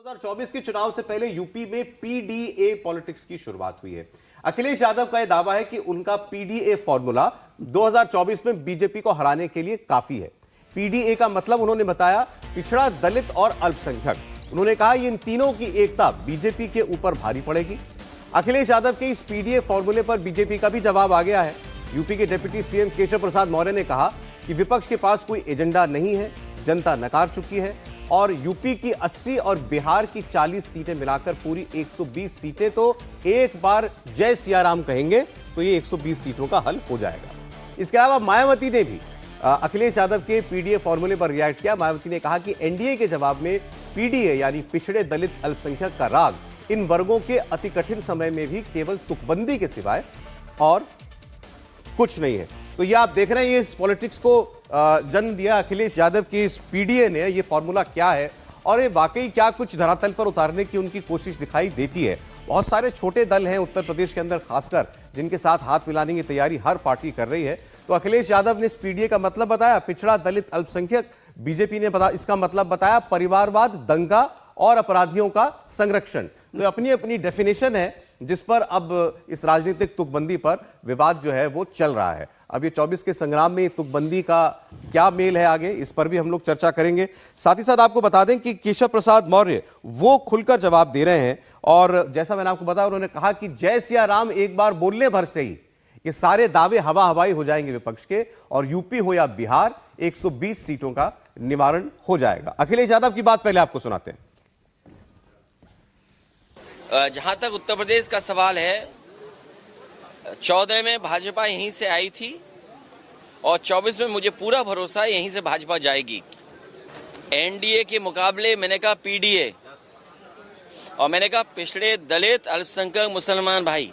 2024 के चुनाव से पहले यूपी में पीडीए पॉलिटिक्स की शुरुआत हुई है। अखिलेश यादव का यह दावा है कि उनका पीडीए फॉर्मूला 2024 में बीजेपी को हराने के लिए काफी है। पीडीए का मतलब उन्होंने बताया पिछड़ा, दलित और अल्पसंख्यक। उन्होंने कहा इन तीनों की एकता बीजेपी के ऊपर भारी पड़ेगी। अखिलेश यादव के इस पीडीए फॉर्मूले पर बीजेपी का भी जवाब आ गया है। यूपी के डिप्टी सीएम केशव प्रसाद मौर्य ने कहा कि विपक्ष के पास कोई एजेंडा नहीं है, जनता नकार चुकी है और यूपी की 80 और बिहार की 40 सीटें मिलाकर पूरी 120 सीटें तो एक बार जय सियाराम कहेंगे तो ये 120 सीटों का हल हो जाएगा। इसके अलावा मायावती ने भी अखिलेश यादव के पीडीए फॉर्मूले पर रिएक्ट किया। मायावती ने कहा कि एनडीए के जवाब में पीडीए यानी पिछड़े, दलित, अल्पसंख्यक का राग इन वर्गों के अति कठिन समय में भी केवल तुकबंदी के सिवाय और कुछ नहीं है। तो ये आप देख रहे हैं, ये इस पॉलिटिक्स को जन्म दिया अखिलेश यादव की इस पीडीए ने। ये फॉर्मूला क्या है और ये वाकई क्या कुछ धरातल पर उतारने की उनकी कोशिश दिखाई देती है। बहुत सारे छोटे दल हैं उत्तर प्रदेश के अंदर खासकर, जिनके साथ हाथ मिलाने की तैयारी हर पार्टी कर रही है। तो अखिलेश यादव ने इस पीडीए का मतलब बताया पिछड़ा, दलित, अल्पसंख्यक। बीजेपी ने इसका मतलब बताया परिवारवाद, दंगा और अपराधियों का संरक्षण। तो अपनी अपनी डेफिनेशन है जिस पर अब इस राजनीतिक तुकबंदी पर विवाद जो है वो चल रहा है। अब ये 24 के संग्राम में तुकबंदी का क्या मेल है आगे, इस पर भी हम लोग चर्चा करेंगे। साथ ही साथ आपको बता दें कि केशव प्रसाद मौर्य वो खुलकर जवाब दे रहे हैं और जैसा मैंने आपको बताया, उन्होंने कहा कि जय सिया राम एक बार बोलने भर से ही ये सारे दावे हवा हवाई हो जाएंगे विपक्ष के और यूपी हो या बिहार 120 सीटों का निवारण हो जाएगा। अखिलेश यादव की बात पहले आपको सुनाते हैं। जहां तक उत्तर प्रदेश का सवाल है, 14 में भाजपा यहीं से आई थी और 24 में मुझे पूरा भरोसा है यहीं से भाजपा जाएगी। एनडीए के मुकाबले मैंने कहा पीडीए और मैंने कहा पिछड़े, दलित, अल्पसंख्यक, मुसलमान भाई,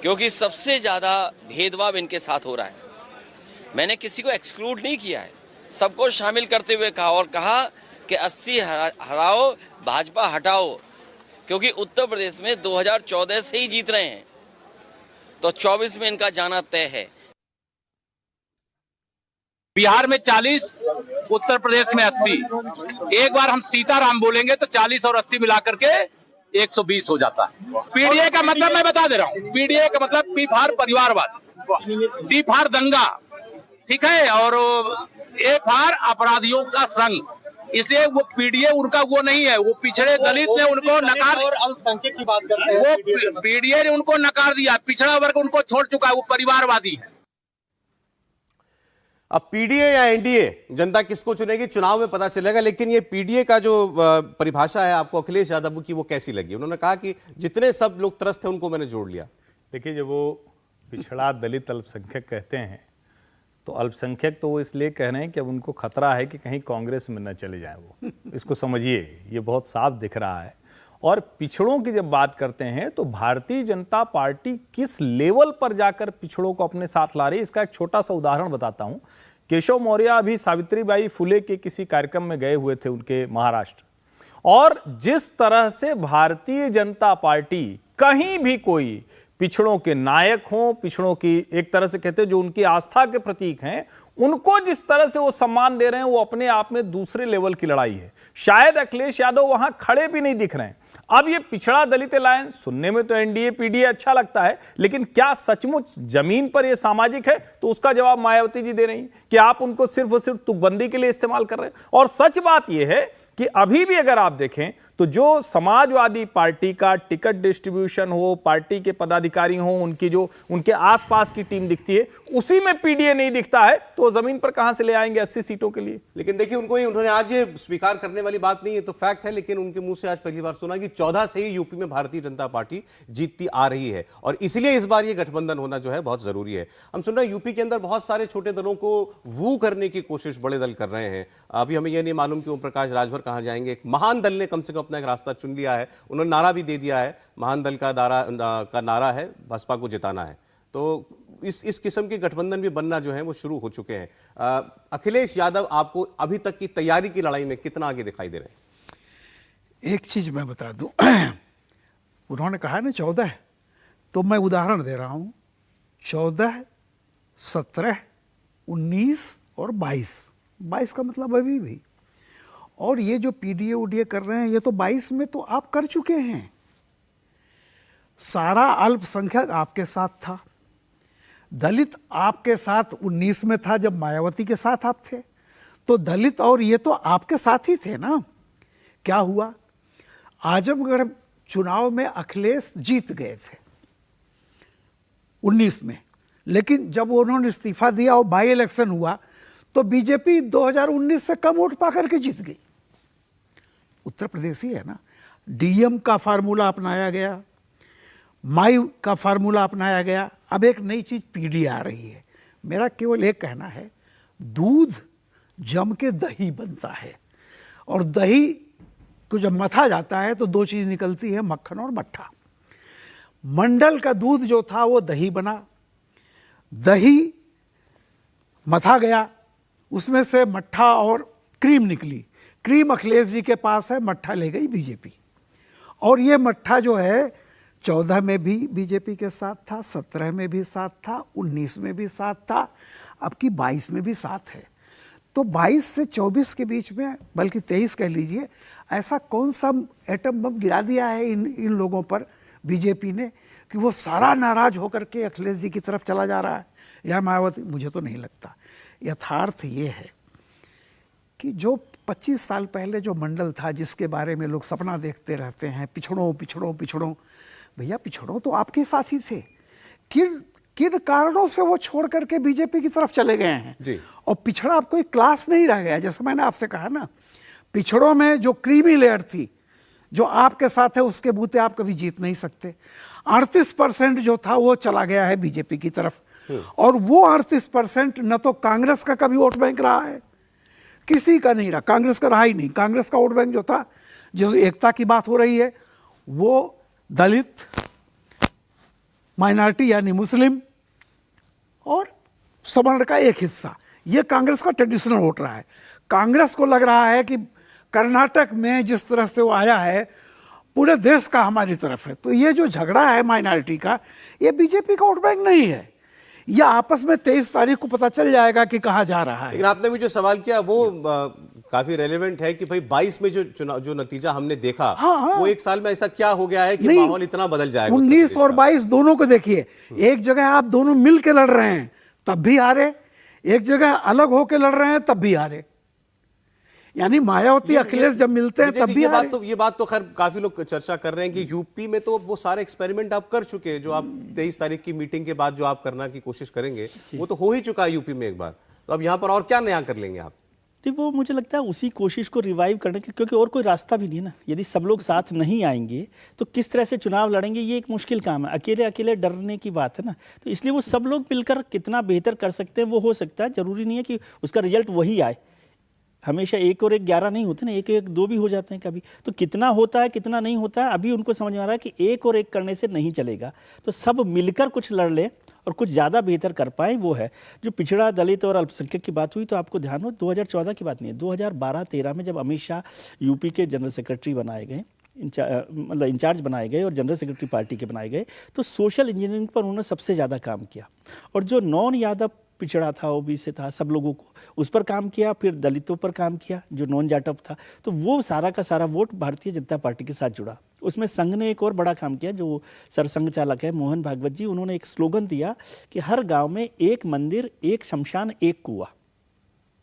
क्योंकि सबसे ज्यादा भेदभाव इनके साथ हो रहा है। मैंने किसी को एक्सक्लूड नहीं किया है, सबको शामिल करते हुए कहा और कहा कि 80 हराओ, भाजपा हटाओ, क्योंकि उत्तर प्रदेश में 2014 से ही जीत रहे हैं तो 24 में इनका जाना तय है। बिहार में 40, उत्तर प्रदेश में 80। एक बार हम सीताराम बोलेंगे तो 40 और 80 मिलाकर के 120 हो जाता है। पीडीए का मतलब मैं बता दे रहा हूँ, पीडीए का मतलब पी फॉर परिवारवाद, डी फॉर दंगा, ठीक है, और ए फॉर अपराधियों का संघ। इसलिए वो पीडीए उनका वो नहीं है, वो पिछड़े दलित ने उनको नकार और अल्पसंख्यक की बात करते हैं, वो पीडीए ने उनको नकार दिया, पिछड़ा वर्ग उनको छोड़ चुका है, वो परिवारवादी है। अब पीडीए या एनडीए जनता किसको चुनेगी चुनाव में पता चलेगा, लेकिन ये पीडीए का जो परिभाषा है आपको अखिलेश यादव की वो कैसी लगी? उन्होंने कहा कि जितने सब लोग त्रस्त हैं उनको मैंने जोड़ लिया। देखिए, जब वो पिछड़ा, दलित, अल्पसंख्यक कहते हैं तो अल्पसंख्यक तो वो इसलिए कह रहे हैं कि अब उनको खतरा है कि कहीं कांग्रेस में न चले जाए वो। इसको समझिए, ये बहुत साफ दिख रहा है। और पिछड़ों की जब बात करते हैं तो भारतीय जनता पार्टी किस लेवल पर जाकर पिछड़ों को अपने साथ ला रही है, इसका एक छोटा सा उदाहरण बताता हूं। केशव मौर्य अभी सावित्रीबाई फुले के किसी कार्यक्रम में गए हुए थे उनके महाराष्ट्र, और जिस तरह से भारतीय जनता पार्टी कहीं भी कोई पिछड़ों के नायक हों, पिछड़ों की एक तरह से कहते हैं जो उनकी आस्था के प्रतीक हैं, उनको जिस तरह से वो सम्मान दे रहे हैं वो अपने आप में दूसरे लेवल की लड़ाई है। शायद अखिलेश यादव वहां खड़े भी नहीं दिख रहे हैं। अब ये पिछड़ा दलित अलायंस सुनने में तो एनडीए पीडीए अच्छा लगता है, लेकिन क्या सचमुच जमीन पर ये सामाजिक है? तो उसका जवाब मायावती जी दे रही हैं कि आप उनको सिर्फ और सिर्फ तुकबंदी के लिए इस्तेमाल कर रहे हैं। और सच बात यह है कि अभी भी अगर आप देखें तो जो समाजवादी पार्टी का टिकट डिस्ट्रीब्यूशन हो, पार्टी के पदाधिकारी हो, उनकी जो उनके आसपास की टीम दिखती है, उसी में पीडीए नहीं दिखता है, तो वो जमीन पर कहां से ले आएंगे 80 सीटों के लिए? लेकिन देखिए, उन्होंने आज ये स्वीकार करने वाली बात नहीं है, तो फैक्ट है, लेकिन उनके मुंह से आज पहली बार सुना कि 14 से ही यूपी में भारतीय जनता पार्टी जीतती आ रही है और इसलिए इस बार ये गठबंधन होना जो है बहुत जरूरी है। हम सुन रहे हैं यूपी के अंदर बहुत सारे छोटे दलों को वू करने की कोशिश बड़े दल कर रहे हैं। अभी हमें यह नहीं मालूम कि ओम प्रकाश राजभर कहां जाएंगे। एक महान दल ने कम से कम अपना एक रास्ता चुन लिया है, उन्होंने नारा भी दे दिया है, महान दल का नारा है भाजपा को जिताना है। तो इस किस्म के गठबंधन भी बनना जो है वो शुरू हो चुके हैं। अखिलेश यादव आपको अभी तक की तैयारी की लड़ाई में कितना आगे दिखाई दे रहे हैं? एक चीज मैं बता दूं, उन्होंने कहा ना 14, तो मैं उदाहरण दे रहा हूं, 14, 17, 19 और 22 का मतलब अभी भी। और ये जो पीडीए उडीए कर रहे हैं, ये तो 22 में तो आप कर चुके हैं। सारा अल्पसंख्यक आपके साथ था, दलित आपके साथ 19 में था जब मायावती के साथ आप थे, तो दलित और ये तो आपके साथ ही थे ना। क्या हुआ, आजमगढ़ चुनाव में अखिलेश जीत गए थे 19 में, लेकिन जब उन्होंने इस्तीफा दिया और बाई इलेक्शन हुआ तो बीजेपी 2019 से कम वोट पा करके जीत गई। उत्तर प्रदेश ही है ना। डीएम का फार्मूला अपनाया गया, माई का फार्मूला अपनाया गया, अब एक नई चीज पीडी आ रही है। मेरा केवल एक कहना है, दूध जम के दही बनता है, और दही को जब मथा जाता है तो दो चीज निकलती है, मक्खन और मट्ठा। मंडल का दूध जो था वो दही बना, दही मथा गया, उसमें से मट्ठा और क्रीम निकली। क्रीम अखिलेश जी के पास है, मट्ठा ले गई बीजेपी। और ये मट्ठा जो है 14 में भी बीजेपी के साथ था, 17 में भी साथ था, 19 में भी साथ था, अब की 22 में भी साथ है। तो 22 से 24 के बीच में, बल्कि 23 कह लीजिए, ऐसा कौन सा एटम बम गिरा दिया है इन लोगों पर बीजेपी ने कि वो सारा नाराज होकर के अखिलेश जी की तरफ चला जा रहा है, या मायावती। मुझे तो नहीं लगता। यथार्थ ये है कि जो 25 साल पहले जो मंडल था, जिसके बारे में लोग सपना देखते रहते हैं, पिछड़ों पिछड़ों पिछड़ों, भैया पिछड़ों तो आपके साथ ही थे। किन कारणों से वो छोड़ करके बीजेपी की तरफ चले गए हैं जी। और पिछड़ा अब कोई क्लास नहीं रह गया। जैसे मैंने आपसे कहा ना, पिछड़ों में जो क्रीमी लेयर थी, जो आपके साथ है, उसके बूते आप कभी जीत नहीं सकते। 38% जो था वो चला गया है बीजेपी की तरफ, और वो 38% न तो कांग्रेस का कभी वोट बैंक रहा है, किसी का नहीं रहा, कांग्रेस का रहा ही नहीं। कांग्रेस का वोट बैंक जो था, जो एकता की बात हो रही है, वो दलित, माइनॉरिटी यानी मुस्लिम और सवर्ण का एक हिस्सा, ये कांग्रेस का ट्रेडिशनल वोट रहा है। कांग्रेस को लग रहा है कि कर्नाटक में जिस तरह से वो आया है, पूरे देश का हमारी तरफ है। तो ये जो झगड़ा है माइनॉरिटी का, ये बीजेपी का वोट बैंक नहीं है। ये आपस में 23 तारीख को पता चल जाएगा कि कहाँ जा रहा है। लेकिन आपने भी जो सवाल किया वो काफी रेलेवेंट है कि भाई 22 में जो नतीजा हमने देखा, वो एक साल में ऐसा क्या हो गया है कि माहौल इतना बदल जाएगा। 19 और 22 दोनों को देखिए, एक जगह आप दोनों मिल के लड़ रहे हैं तब भी हारे, एक जगह अलग होके लड़ रहे हैं तब भी हारे। यानी मायावती अखिलेश जब मिलते हैं तब भी हारे। ये बात तो खैर काफी लोग चर्चा कर रहे हैं कि यूपी में तो वो सारे एक्सपेरिमेंट आप कर चुके हैं, जो आप 23 तारीख की मीटिंग के बाद जो आप करना की कोशिश करेंगे, वो तो हो ही चुका है यूपी में एक बार। तो अब यहाँ पर और क्या नया कर लेंगे आप? वो मुझे लगता है उसी कोशिश को रिवाइव करने की, क्योंकि और कोई रास्ता भी नहीं है ना। यदि सब लोग साथ नहीं आएंगे तो किस तरह से चुनाव लड़ेंगे, ये एक मुश्किल काम है। अकेले अकेले डरने की बात है ना। तो इसलिए वो सब लोग मिलकर कितना बेहतर कर सकते हैं वो हो सकता है। जरूरी नहीं है कि उसका रिजल्ट वही आए। हमेशा 1 और 1 11 नहीं होते ना, 1 1 2 भी हो जाते हैं कभी। तो कितना होता है कितना नहीं होता है, अभी उनको समझ में आ रहा है कि 1 और 1 करने से नहीं चलेगा। तो सब मिलकर कुछ लड़ लें और कुछ ज़्यादा बेहतर कर पाए, वो है। जो पिछड़ा, दलित और अल्पसंख्यक की बात हुई, तो आपको ध्यान हो 2014 की बात नहीं है, 2012-13 में जब अमित शाह यूपी के जनरल सेक्रेटरी बनाए गए, मतलब इंचार्ज बनाए गए और जनरल सेक्रेटरी पार्टी के बनाए गए, तो सोशल इंजीनियरिंग पर उन्होंने सबसे ज़्यादा काम किया। और जो नॉन यादव पिछड़ा था, ओबीसी था, सब लोगों को उस पर काम किया, फिर दलितों पर काम किया जो नॉन जाटव था। तो वो सारा का सारा वोट भारतीय जनता पार्टी के साथ जुड़ा। उसमें संघ ने एक और बड़ा काम किया, जो सरसंघ चालक है मोहन भागवत जी, उन्होंने एक स्लोगन दिया कि हर गांव में एक मंदिर, एक शमशान, एक कुआं।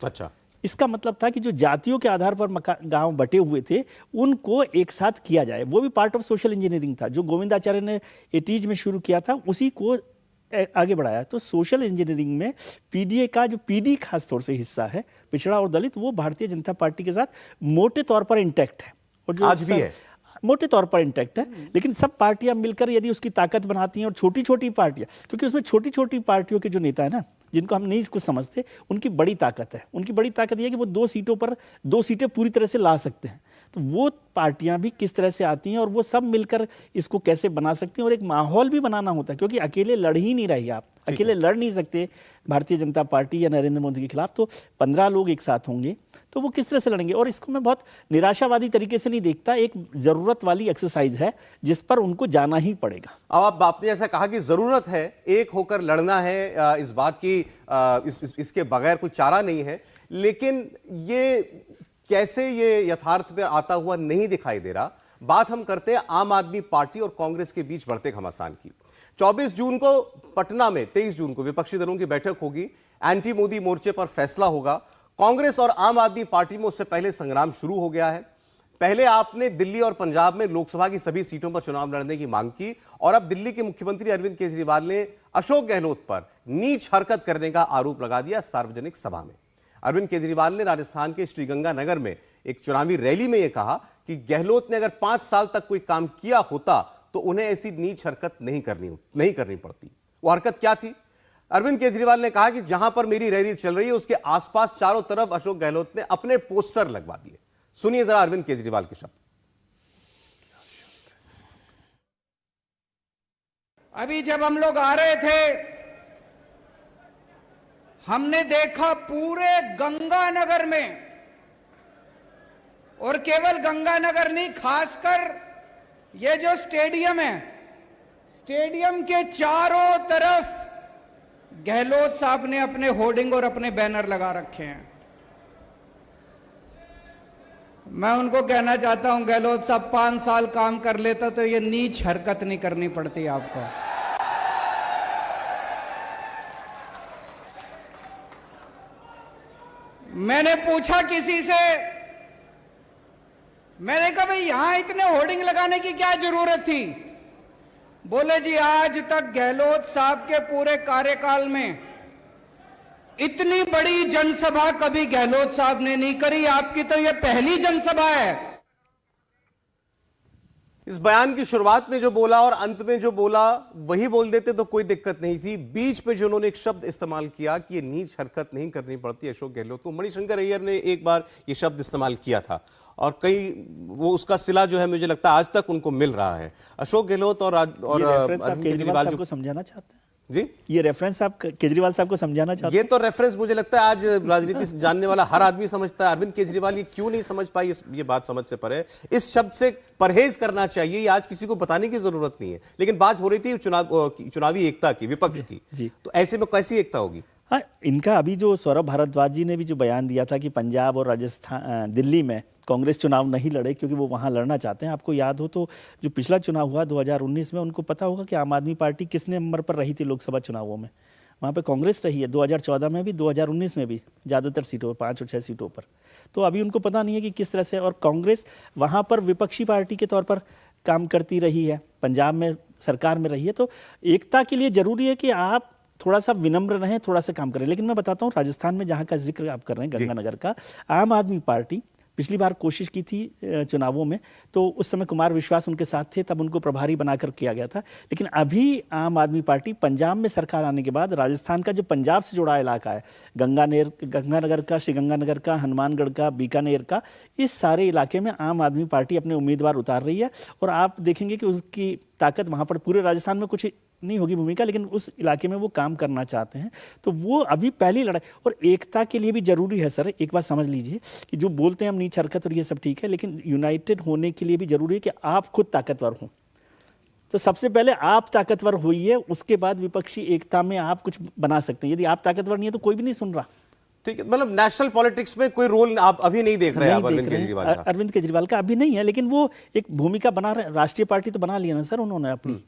अच्छा, इसका मतलब था कि जो जातियों के आधार पर गांव बटे हुए थे उनको एक साथ किया जाए। वो भी पार्ट ऑफ सोशल इंजीनियरिंग था, जो गोविंदाचार्य ने 80s में शुरू किया था, उसी को आगे बढ़ाया। तो सोशल इंजीनियरिंग में पीडीए का जो पीडी खास तौर से हिस्सा है, पिछड़ा और दलित, वो भारतीय जनता पार्टी के साथ मोटे तौर पर इंटैक्ट है, और जो आज भी है मोटे तौर पर इंटैक्ट है। लेकिन सब पार्टियां मिलकर यदि उसकी ताकत बनाती हैं, और छोटी छोटी पार्टियां, क्योंकि उसमें छोटी छोटी पार्टियों के जो नेता है ना, जिनको हम नहीं कुछ समझते, उनकी बड़ी ताकत है। उनकी बड़ी ताकत यह है कि वो 2 सीटों पर 2 सीटें पूरी तरह से ला सकते हैं। तो वो पार्टियां भी किस तरह से आती हैं और वो सब मिलकर इसको कैसे बना सकती हैं, और एक माहौल भी बनाना होता है, क्योंकि अकेले लड़ ही नहीं रही आप, अकेले लड़ नहीं सकते भारतीय जनता पार्टी या नरेंद्र मोदी के खिलाफ। तो 15 लोग एक साथ होंगे तो वो किस तरह से लड़ेंगे। और इसको मैं बहुत निराशावादी तरीके से नहीं देखता, एक जरूरत वाली एक्सरसाइज है जिस पर उनको जाना ही पड़ेगा। अब आपने जैसा कहा कि जरूरत है, एक होकर लड़ना है, इस बात की इसके बगैर कोई चारा नहीं है। लेकिन ये कैसे ये यथार्थ पे आता हुआ नहीं दिखाई दे रहा। बात हम करते हैं आम आदमी पार्टी और कांग्रेस के बीच बढ़ते घमासान की। 24 जून को पटना में, 23 जून को विपक्षी दलों की बैठक होगी। एंटी मोदी मोर्चे पर फैसला होगा। कांग्रेस और आम आदमी पार्टी में उससे पहले संग्राम शुरू हो गया है। पहले आपने दिल्ली और पंजाब में लोकसभा की सभी सीटों पर चुनाव लड़ने की मांग की और अब दिल्ली के मुख्यमंत्री अरविंद केजरीवाल ने अशोक गहलोत पर नीच हरकत करने का आरोप लगा दिया सार्वजनिक सभा में। अरविंद केजरीवाल ने राजस्थान के श्रीगंगानगर में एक चुनावी रैली में यह कहा कि गहलोत ने अगर 5 साल तक कोई काम किया होता तो उन्हें ऐसी नीच हरकत नहीं करनी पड़ती। वो हरकत क्या थी? अरविंद केजरीवाल ने कहा कि जहां पर मेरी रैली चल रही है उसके आसपास चारों तरफ अशोक गहलोत ने अपने पोस्टर लगवा दिए। सुनिए जरा अरविंद केजरीवाल के शब्द। अभी जब हम लोग आ रहे थे हमने देखा पूरे गंगानगर में, और केवल गंगानगर नहीं, खासकर ये जो स्टेडियम है, स्टेडियम के चारों तरफ गहलोत साहब ने अपने होर्डिंग और अपने बैनर लगा रखे हैं। मैं उनको कहना चाहता हूं, गहलोत साहब 5 साल काम कर लेता तो ये नीच हरकत नहीं करनी पड़ती आपको। मैंने पूछा किसी से, मैंने कहा भाई यहां इतने होर्डिंग लगाने की क्या जरूरत थी? बोले जी आज तक गहलोत साहब के पूरे कार्यकाल में इतनी बड़ी जनसभा कभी गहलोत साहब ने नहीं करी, आपकी तो यह पहली जनसभा है। इस बयान की शुरुआत में जो बोला और अंत में जो बोला वही बोल देते तो कोई दिक्कत नहीं थी। बीच में जो उन्होंने एक शब्द इस्तेमाल किया कि ये नीच हरकत नहीं करनी पड़ती अशोक गहलोत को, मणिशंकर अय्यर ने एक बार ये शब्द इस्तेमाल किया था और वो उसका सिला जो है मुझे लगता है आज तक उनको मिल रहा है। अशोक गहलोत और अरविंद केजरीवाल को समझाना चाहते हैं जी, ये रेफरेंस आप केजरीवाल साहब को समझाना चाहते हैं? ये तो रेफरेंस मुझे लगता है आज राजनीति से जानने वाला हर आदमी समझता है। अरविंद केजरीवाल ये क्यों नहीं समझ पाई, ये बात समझ से परे। इस शब्द से परहेज करना चाहिए, ये आज किसी को बताने की जरूरत नहीं है। लेकिन बात हो रही थी चुनावी एकता की, विपक्ष की, तो ऐसे में कैसी एकता होगी? हाँ, इनका अभी जो सौरभ भारद्वाज जी ने भी जो बयान दिया था कि पंजाब और राजस्थान, दिल्ली में कांग्रेस चुनाव नहीं लड़े क्योंकि वो वहाँ लड़ना चाहते हैं। आपको याद हो तो जो पिछला चुनाव हुआ 2019 में, उनको पता होगा कि आम आदमी पार्टी किस नंबर पर रही थी लोकसभा चुनावों में। वहाँ पे कांग्रेस रही है 2014 में भी, 2019 में भी ज़्यादातर सीटों पर, 5 और 6 सीटों पर। तो अभी उनको पता नहीं है कि किस तरह से, और कांग्रेस वहाँ पर विपक्षी पार्टी के तौर पर काम करती रही है, पंजाब में सरकार में रही है। तो एकता के लिए ज़रूरी है कि आप थोड़ा सा विनम्र रहें, थोड़ा सा काम करें। लेकिन मैं बताता हूँ, राजस्थान में जहाँ का जिक्र आप कर रहे हैं, गंगानगर का, आम आदमी पार्टी पिछली बार कोशिश की थी चुनावों में, तो उस समय कुमार विश्वास उनके साथ थे, तब उनको प्रभारी बनाकर किया गया था। लेकिन अभी आम आदमी पार्टी पंजाब में सरकार आने के बाद राजस्थान का जो पंजाब से जुड़ा इलाका है, गंगानगर का, श्रीगंगानगर का, हनुमानगढ़ का, बीकानेर का, इस सारे इलाके में आम आदमी पार्टी अपने उम्मीदवार उतार रही है। और आप देखेंगे कि उसकी ताकत वहाँ पर, पूरे राजस्थान में कुछ नहीं होगी भूमिका, लेकिन उस इलाके में वो काम करना चाहते हैं। तो वो अभी पहली लड़ाई, और एकता के लिए भी जरूरी है सर, एक बात समझ लीजिए कि जो बोलते हैं हम नीच हरकत और ये सब ठीक है, लेकिन यूनाइटेड होने के लिए भी जरूरी है कि आप खुद ताकतवर हों। तो सबसे पहले आप ताकतवर होइए, उसके बाद विपक्षी एकता में आप कुछ बना सकते हैं। यदि आप ताकतवर नहीं है तो कोई भी नहीं सुन रहा। ठीक है, मतलब नेशनल पॉलिटिक्स में कोई रोल आप अभी नहीं देख रहे हैं अरविंद केजरीवाल का? अरविंद केजरीवाल का अभी नहीं है, लेकिन वो एक भूमिका बना रहे। राष्ट्रीय पार्टी तो बना लिया ना सर उन्होंने अपनी,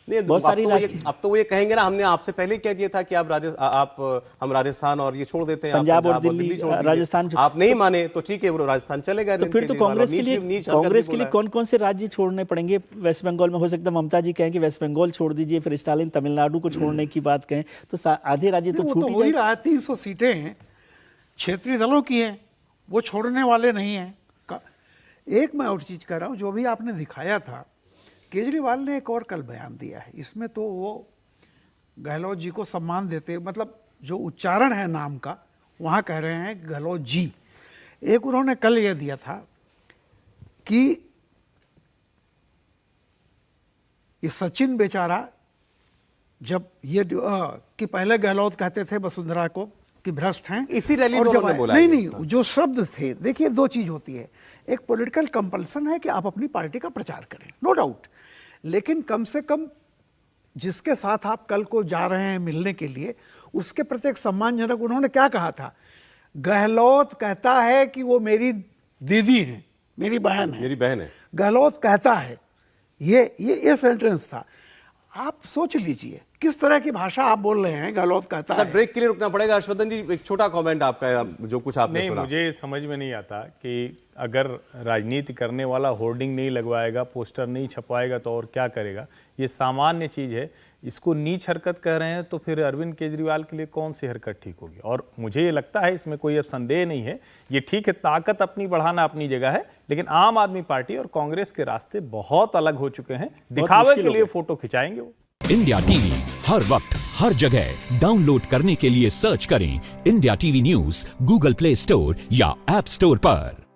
बहुत सारी। अब तो वो ये कहेंगे ना, हमने आपसे पहले कह दिया था कि हम राजस्थान और ये छोड़ देते हैं, पंजाब और दिल्ली राजस्थान, आप नहीं माने तो ठीक है, वो राजस्थान चले गए। तो फिर तो कांग्रेस के लिए कौन कौन से राज्य छोड़ने पड़ेंगे? वेस्ट बंगाल में हो सकता है ममता जी कहें कि वेस्ट बंगाल छोड़ दीजिए, फिर स्टालिन तमिलनाडु को छोड़ने की बात कहें, तो आधे राज्य तो छूट ही जाए। 300 सीटें हैं, क्षेत्रीय दलों की हैं, वो छोड़ने वाले नहीं हैं। एक मैं और चीज कह रहा हूं, जो भी आपने दिखाया था, केजरीवाल ने एक और कल बयान दिया है, इसमें तो वो गहलोत जी को सम्मान देते, मतलब जो उच्चारण है नाम का, वहाँ कह रहे हैं गहलोत जी। एक उन्होंने कल यह दिया था कि ये सचिन बेचारा, जब ये कि पहले गहलोत कहते थे वसुंधरा को कि भ्रष्ट हैं, इसी रैली में उन्होंने बोला। नहीं, जो शब्द थे, देखिए 2 चीज होती है, एक पॉलिटिकल कंपल्सन है कि आप अपनी पार्टी का प्रचार करें, नो डाउट, लेकिन कम से कम जिसके साथ आप कल को जा रहे हैं मिलने के लिए, उसके प्रति एक सम्मानजनक। उन्होंने क्या कहा था? गहलोत कहता है कि वो मेरी दीदी हैं, मेरी बहन है, मेरी बहन है। गहलोत कहता है, ये सेंटेंस था। आप सोच लीजिए किस तरह की भाषा आप बोल रहे हैं। गहलोत कहता सर है, ब्रेक के लिए रुकना पड़ेगा। हर्षवर्धन जी, एक छोटा कमेंट आपका, जो कुछ आपने नहीं, सुना। मुझे समझ में नहीं आता कि अगर राजनीति करने वाला होर्डिंग नहीं लगवाएगा, पोस्टर नहीं छपवाएगा तो और क्या करेगा। ये सामान्य चीज़ है। इसको नीच हरकत कह रहे हैं तो फिर अरविंद केजरीवाल के लिए कौन सी हरकत ठीक होगी। और मुझे ये लगता है, इसमें कोई अब संदेह नहीं है, ये ठीक है, ताकत अपनी बढ़ाना अपनी जगह है, लेकिन आम आदमी पार्टी और कांग्रेस के रास्ते बहुत अलग हो चुके हैं। दिखावे के लिए फोटो खिंचाएंगे वो। इंडिया टीवी हर वक्त हर जगह डाउनलोड करने के लिए सर्च करें India TV news Google play store या ऐप स्टोर पर।